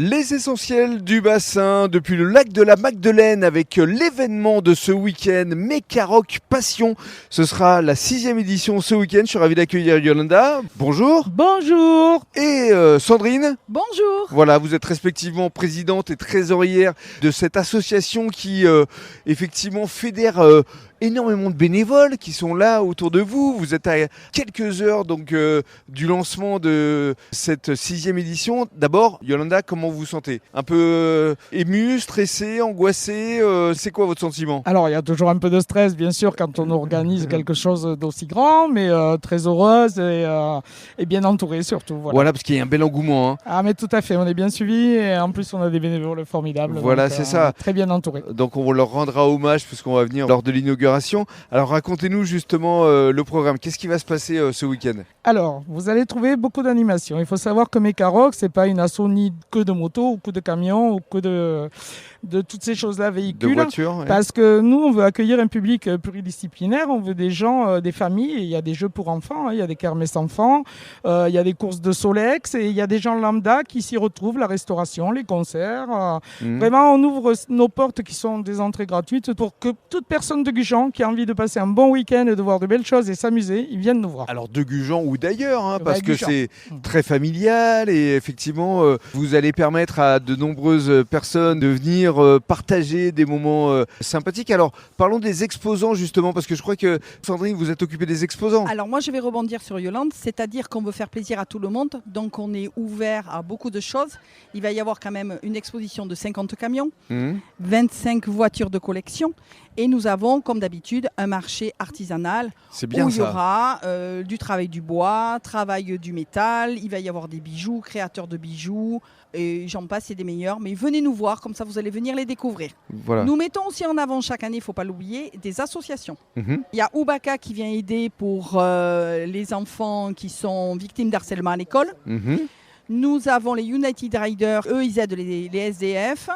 Les essentiels du bassin depuis le lac de la Magdeleine avec l'événement de ce week-end Mécaroc Passion. Ce sera la 6e édition ce week-end. Je suis ravi d'accueillir Yolanda. Bonjour. Bonjour. Et Sandrine. Bonjour. Voilà, vous êtes respectivement présidente et trésorière de cette association qui effectivement fédère énormément de bénévoles qui sont là autour de vous. Vous êtes à quelques heures donc du lancement de cette 6e édition. D'abord, Yolanda, comment vous vous sentez? Un peu ému, stressé, angoissé? C'est quoi votre sentiment? Alors, il y a toujours un peu de stress, bien sûr, quand on organise quelque chose d'aussi grand, mais très heureuse et bien entourée surtout. Voilà, parce qu'il y a un bel engouement. Ah, mais tout à fait, on est bien suivis et en plus, on a des bénévoles formidables. Voilà, donc, c'est ça. Très bien entourés. Donc, on leur rendra hommage puisqu'on va venir lors de l'inauguration. Alors racontez-nous justement le programme. Qu'est-ce qui va se passer ce week-end? Alors, vous allez trouver beaucoup d'animations. Il faut savoir que Mécaroc, c'est pas une asso ni que de motos ou que de camions ou que de toutes ces choses-là, véhicules. De voitures, ouais. Parce que nous, on veut accueillir un public pluridisciplinaire. On veut des gens, des familles. Il y a des jeux pour enfants, il y a des kermesses enfants, il y a des courses de Solex et il y a des gens lambda qui s'y retrouvent, la restauration, les concerts. Vraiment, on ouvre nos portes qui sont des entrées gratuites pour que toute personne de Gujan qui a envie de passer un bon week-end et de voir de belles choses et s'amuser, ils viennent nous voir. Alors de Gujan ou d'ailleurs, parce que Gujan. c'est très familial et effectivement, vous allez permettre à de nombreuses personnes de venir partager des moments sympathiques. Alors parlons des exposants justement, parce que je crois que Sandrine, vous êtes occupée des exposants. Alors moi je vais rebondir sur Yolande, c'est-à-dire qu'on veut faire plaisir à tout le monde, donc on est ouvert à beaucoup de choses. Il va y avoir quand même une exposition de 50 camions, 25 voitures de collection et nous avons comme d'habitude un marché artisanal Bien où il y aura du travail du bois, travail du métal, il va y avoir des bijoux, créateurs de bijoux, et j'en passe et des meilleurs. Mais venez nous voir, comme ça vous allez venir les découvrir. Voilà. Nous mettons aussi en avant chaque année, il ne faut pas l'oublier, des associations. Il y a Oubaka qui vient aider pour les enfants qui sont victimes d'harcèlement à l'école. Nous avons les United Riders, eux ils aident les SDF.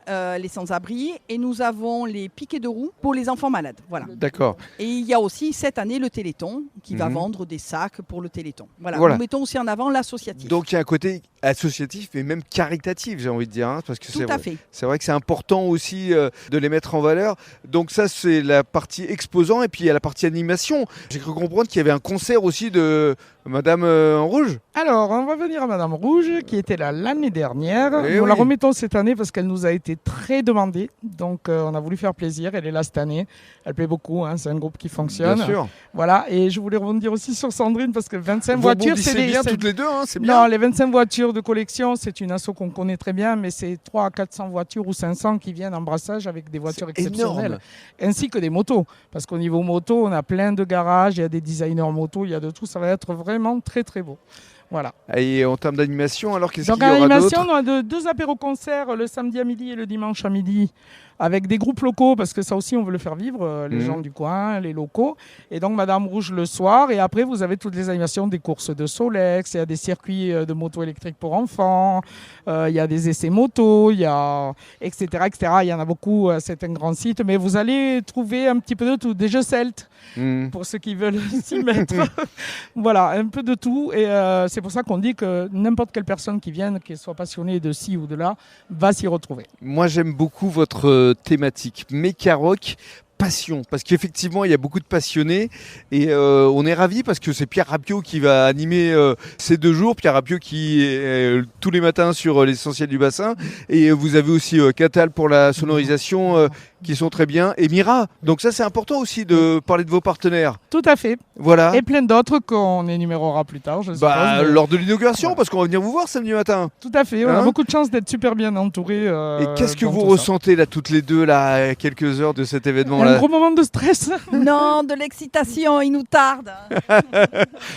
Les sans-abri et nous avons les piquets de roues pour les enfants malades. Voilà. D'accord. Et il y a aussi cette année le Téléthon qui va vendre des sacs pour le Téléthon. Voilà. Voilà. Nous mettons aussi en avant l'associatif. Donc il y a un côté associatif mais même caritatif, j'ai envie de dire, parce que Tout à fait. c'est vrai que c'est important aussi de les mettre en valeur. Donc ça c'est la partie exposant et puis il y a la partie animation. J'ai cru comprendre qu'il y avait un concert aussi de Madame en rouge. Alors, on va venir à Madame Rouge, qui était là l'année dernière. Nous oui. la remettons cette année parce qu'elle nous a été très demandée. Donc, on a voulu faire plaisir. Elle est là cette année. Elle plaît beaucoup. C'est un groupe qui fonctionne. Bien sûr. Voilà. Et je voulais rebondir aussi sur Sandrine parce que 25 Vous voitures, rebondissez bien toutes les deux, c'est bien. Non, les 25 voitures de collection, c'est une asso qu'on connaît très bien, mais c'est 300 à 400 voitures ou 500 qui viennent en brassage avec des voitures exceptionnelles. Énorme. Ainsi que des motos. Parce qu'au niveau moto, on a plein de garages, il y a des designers motos, il y a de tout. Ça va être vraiment très très beau. Voilà. Et en termes d'animation, alors qu'est-ce Donc qu'il y en aura animation, d'autre? on a deux apéros-concerts le samedi à midi et le dimanche à midi avec des groupes locaux parce que ça aussi on veut le faire vivre, les gens du coin, les locaux. Et donc Madame Rouge le soir et après vous avez toutes les animations des courses de Solex, il y a des circuits de moto électriques pour enfants, il y a des essais moto, il y a etc., etc. Il y en a beaucoup, c'est un grand site, mais vous allez trouver un petit peu de tout, des jeux celtes pour ceux qui veulent s'y mettre. Voilà, un peu de tout et c'est pour ça qu'on dit que n'importe quelle personne qui vienne, qu'elle soit passionnée de ci ou de là, va s'y retrouver. Moi, j'aime beaucoup votre thématique Mécaroc Passion, parce qu'effectivement il y a beaucoup de passionnés et on est ravis parce que c'est Pierre Rapio qui va animer ces 2 jours. Pierre Rapio qui est tous les matins sur l'essentiel du bassin et vous avez aussi Catal pour la sonorisation qui sont très bien et Mira. Donc ça c'est important aussi de parler de vos partenaires. Tout à fait. Voilà. Et plein d'autres qu'on énumérera plus tard, je suppose. Mais... lors de l'inauguration, parce qu'on va venir vous voir samedi matin. Tout à fait, on a beaucoup de chance d'être super bien entourés. Et qu'est-ce que vous ressentez là toutes les deux là, à quelques heures de cet événement là? Un gros moment de stress. Non, de l'excitation, il nous tarde.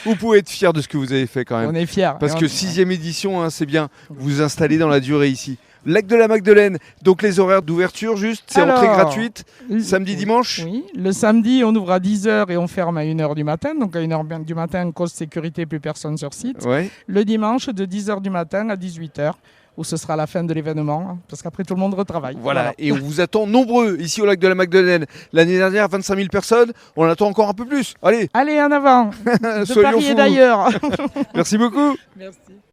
Vous pouvez être fiers de ce que vous avez fait quand même. On est fiers. Parce que 6e édition, c'est bien, vous installer dans la durée ici. Lac de la Magdeleine, donc les horaires d'ouverture juste, c'est entrée gratuite, samedi, dimanche? Oui, le samedi on ouvre à 10h et on ferme à 1h du matin, donc à 1h du matin, cause sécurité, plus personne sur site. Ouais. Le dimanche de 10h du matin à 18h, où ce sera la fin de l'événement, parce qu'après tout le monde retravaille. Voilà, et on vous attend nombreux ici au Lac de la Magdeleine. L'année dernière, 25 000 personnes, on en attend encore un peu plus. Allez, allez en avant, de soyons Paris fous. et d'ailleurs. Merci beaucoup. Merci.